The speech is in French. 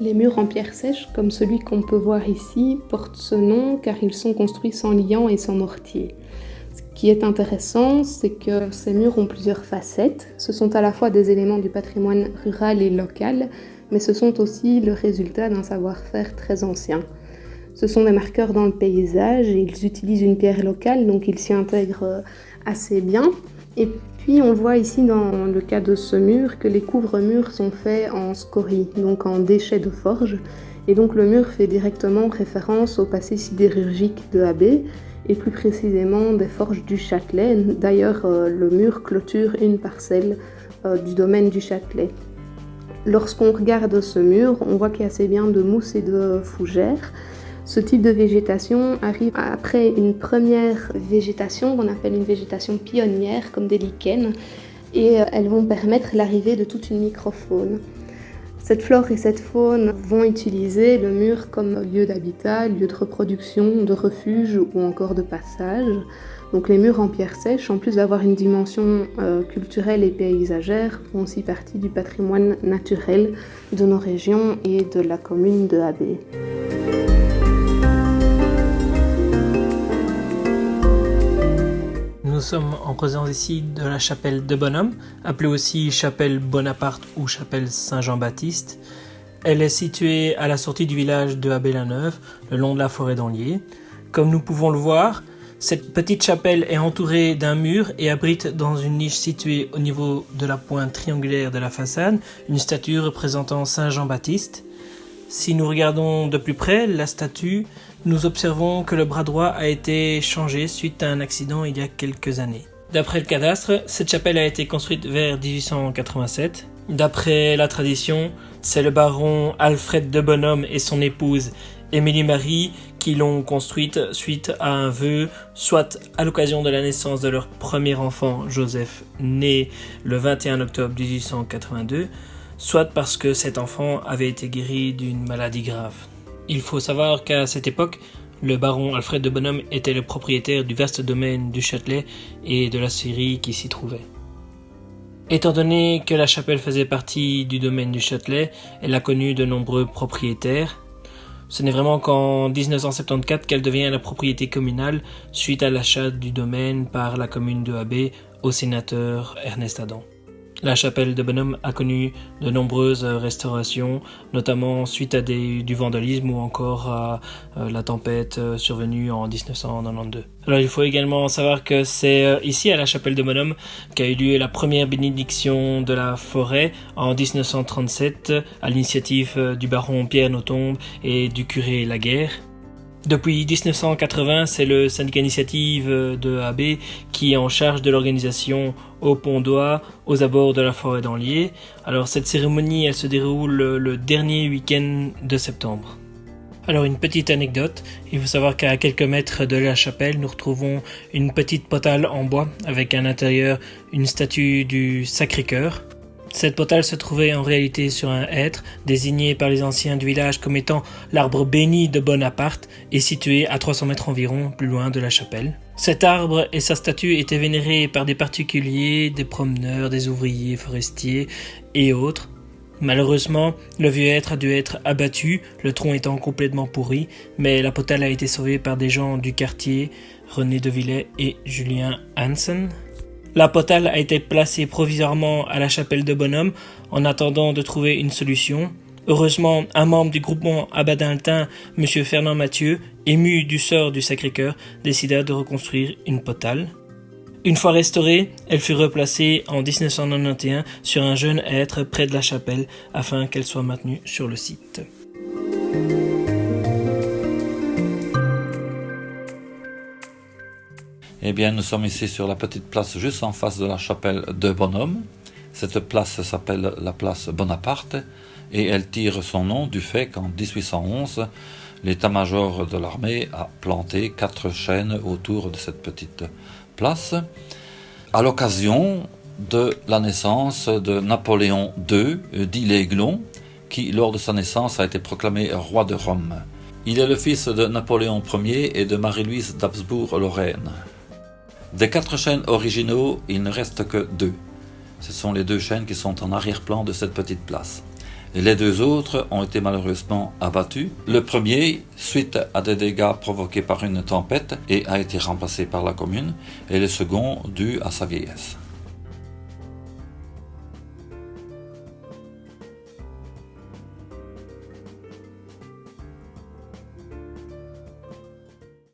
Les murs en pierre sèche, comme celui qu'on peut voir ici, portent ce nom car ils sont construits sans liant et sans mortier. Ce qui est intéressant, c'est que ces murs ont plusieurs facettes. Ce sont à la fois des éléments du patrimoine rural et local, mais ce sont aussi le résultat d'un savoir-faire très ancien. Ce sont des marqueurs dans le paysage et ils utilisent une pierre locale, donc ils s'y intègrent assez bien. Et puis on voit ici dans le cas de ce mur que les couvre-murs sont faits en scorie, donc en déchets de forge. Et donc le mur fait directement référence au passé sidérurgique de Habay et plus précisément des forges du Châtelet. D'ailleurs, le mur clôture une parcelle du domaine du Châtelet. Lorsqu'on regarde ce mur, on voit qu'il y a assez bien de mousse et de fougères. Ce type de végétation arrive après une première végétation qu'on appelle une végétation pionnière, comme des lichens, et elles vont permettre l'arrivée de toute une microfaune. Cette flore et cette faune vont utiliser le mur comme lieu d'habitat, lieu de reproduction, de refuge ou encore de passage. Donc les murs en pierre sèche, en plus d'avoir une dimension culturelle et paysagère, font aussi partie du patrimoine naturel de nos régions et de la commune de Habay. Nous sommes en présence ici de la chapelle de Bonhomme, appelée aussi chapelle Bonaparte ou chapelle Saint-Jean-Baptiste. Elle est située à la sortie du village de Habay-la-Neuve, le long de la forêt d'Anlier. Comme nous pouvons le voir, cette petite chapelle est entourée d'un mur et abrite dans une niche située au niveau de la pointe triangulaire de la façade une statue représentant Saint Jean-Baptiste. Si nous regardons de plus près la statue, nous observons que le bras droit a été changé suite à un accident il y a quelques années. D'après le cadastre, cette chapelle a été construite vers 1887. D'après la tradition, c'est le baron Alfred de Bonhomme et son épouse Émilie Marie qui l'ont construite suite à un vœu, soit à l'occasion de la naissance de leur premier enfant, Joseph, né le 21 octobre 1882, soit parce que cet enfant avait été guéri d'une maladie grave. Il faut savoir qu'à cette époque, le baron Alfred de Bonhomme était le propriétaire du vaste domaine du Châtelet et de la scierie qui s'y trouvait. Étant donné que la chapelle faisait partie du domaine du Châtelet, elle a connu de nombreux propriétaires. Ce n'est vraiment qu'en 1974 qu'elle devient la propriété communale suite à l'achat du domaine par la commune de Habay au sénateur Ernest Adam. La chapelle de Bonhomme a connu de nombreuses restaurations, notamment suite à du vandalisme ou encore à la tempête survenue en 1992. Alors il faut également savoir que c'est ici à la chapelle de Bonhomme qu'a eu lieu la première bénédiction de la forêt en 1937 à l'initiative du baron Pierre Nothomb et du curé Laguerre. Depuis 1980, c'est le syndicat initiative de Habay qui est en charge de l'organisation au Pont d'Oie, aux abords de la forêt d'Anlier. Alors cette cérémonie, elle se déroule le dernier week-end de septembre. Alors une petite anecdote, il faut savoir qu'à quelques mètres de la chapelle, nous retrouvons une petite potale en bois avec à l'intérieur une statue du Sacré-Cœur. Cette potale se trouvait en réalité sur un hêtre, désigné par les anciens du village comme étant l'arbre béni de Bonaparte et situé à 300 mètres environ plus loin de la chapelle. Cet arbre et sa statue étaient vénérés par des particuliers, des promeneurs, des ouvriers forestiers et autres. Malheureusement, le vieux hêtre a dû être abattu, le tronc étant complètement pourri, mais la potale a été sauvée par des gens du quartier, René de Villers et Julien Hansen. La potale a été placée provisoirement à la chapelle de Bonhomme en attendant de trouver une solution. Heureusement, un membre du groupement abadintain, M. Fernand Mathieu, ému du sort du Sacré-Cœur, décida de reconstruire une potale. Une fois restaurée, elle fut replacée en 1991 sur un jeune hêtre près de la chapelle afin qu'elle soit maintenue sur le site. Eh bien, nous sommes ici sur la petite place juste en face de la chapelle de Bonhomme. Cette place s'appelle la place Bonaparte et elle tire son nom du fait qu'en 1811, l'état-major de l'armée a planté 4 chênes autour de cette petite place à l'occasion de la naissance de Napoléon II, dit l'Aiglon, qui lors de sa naissance a été proclamé roi de Rome. Il est le fils de Napoléon Ier et de Marie-Louise d'Habsbourg-Lorraine. Des 4 chênes originaux, il ne reste que 2. Ce sont les 2 chênes qui sont en arrière-plan de cette petite place. Et les deux autres ont été malheureusement abattus. Le premier, suite à des dégâts provoqués par une tempête, et a été remplacé par la commune, et le second dû à sa vieillesse.